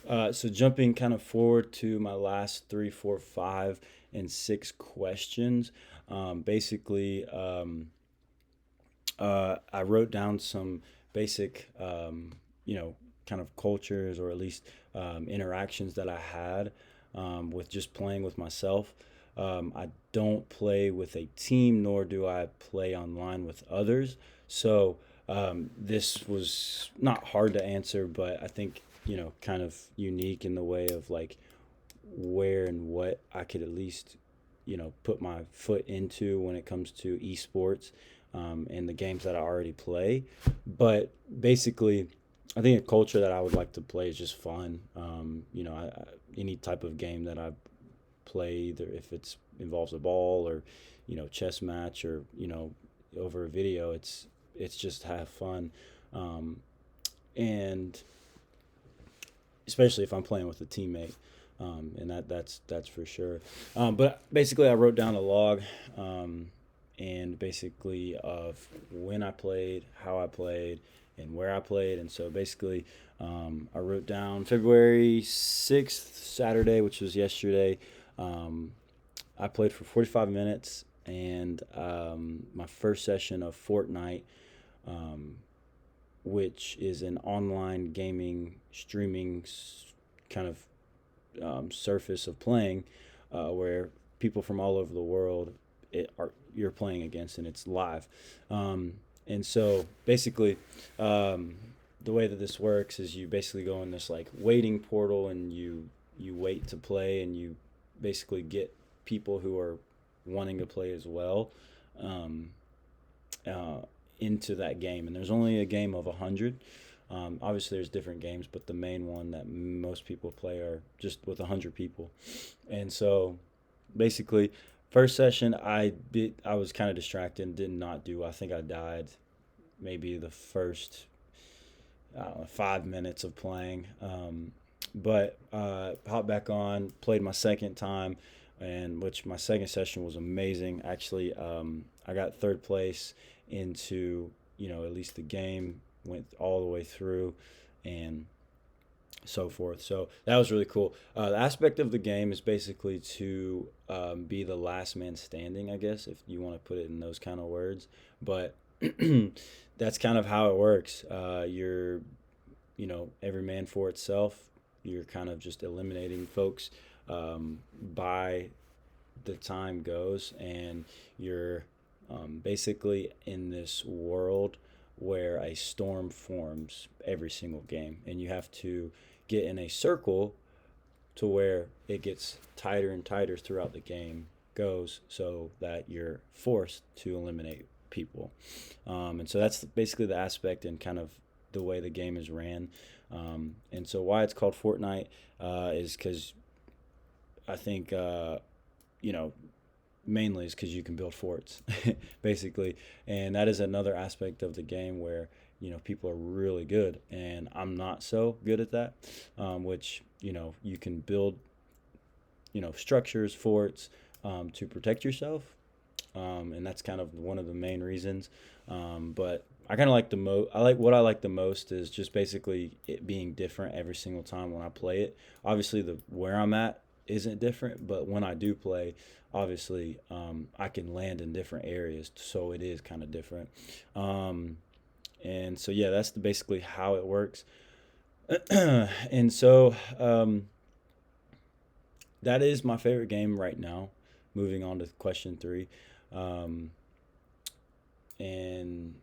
So jumping kind of forward to my last three, four, five, and six questions. Basically, I wrote down some basic, kind of cultures or at least interactions that I had with just playing with myself. I don't play with a team, nor do I play online with others. So this was not hard to answer, but I think, kind of unique in the way of like where and what I could at least, put my foot into when it comes to esports and the games that I already play. But basically, I think a culture that I would like to play is just fun. Any type of game that I play, either if it's involves a ball or, chess match or, over a video, it's just have fun. Um, and especially if I'm playing with a teammate. And that's for sure. But basically, I wrote down a log, and basically of when I played, how I played, and where I played. And so basically, I wrote down February 6th, Saturday, which was yesterday. Um, I played for 45 minutes, and my first session of Fortnite, um, which is an online gaming streaming kind of surface of playing, where people from all over the world you're playing against, and it's live. And so basically, the way that this works is you basically go in this like waiting portal, and you wait to play, and you basically get people who are wanting to play as well. Um, uh, Into that game, and there's only a game of 100. Obviously, there's different games, but the main one that most people play are just with 100 people. And so, basically, first session, I was kind of distracted and did not do. I think I died maybe the first, I don't know, 5 minutes of playing. But hopped back on, played my second time, and which my second session was amazing. Actually, I got third place into, at least the game, went all the way through, and so forth. So that was really cool. The aspect of the game is basically to be the last man standing, I guess, if you want to put it in those kind of words. But that's kind of how it works. You're, every man for itself. You're kind of just eliminating folks by the time goes, and you're basically in this world where a storm forms every single game, and you have to get in a circle to where it gets tighter and tighter throughout the game goes, so that you're forced to eliminate people. And so that's basically the aspect and kind of the way the game is ran. And so why it's called Fortnite is because I think, you know, mainly is because you can build forts, basically. And that is another aspect of the game where, people are really good. And I'm not so good at that, which, you can build, structures, forts to protect yourself. And that's kind of one of the main reasons. But I kind of like I like what I like the most is just basically it being different every single time when I play it. Obviously, the where I'm at isn't different, but when I do play, obviously, I can land in different areas, so it is kind of different. Um, and so yeah, that's basically how it works. And so that is my favorite game right now. Moving on to question three. Um, and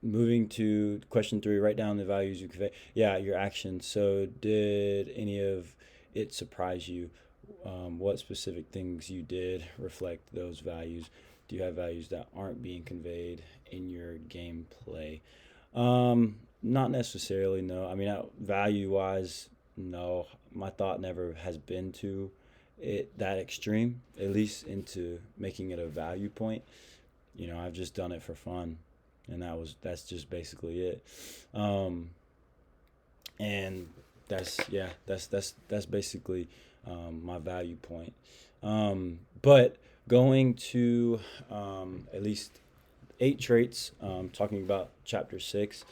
moving to question three, write down the values you convey. Yeah, your actions. So, did any of it surprise you? What specific things you did reflect those values? Do you have values that aren't being conveyed in your gameplay? Not necessarily, no. I mean, value wise, no. My thought never has been to it that extreme, at least into making it a value point. I've just done it for fun, and that's just basically it. Um, and that's basically my value point. But going to at least eight traits, talking about chapter six,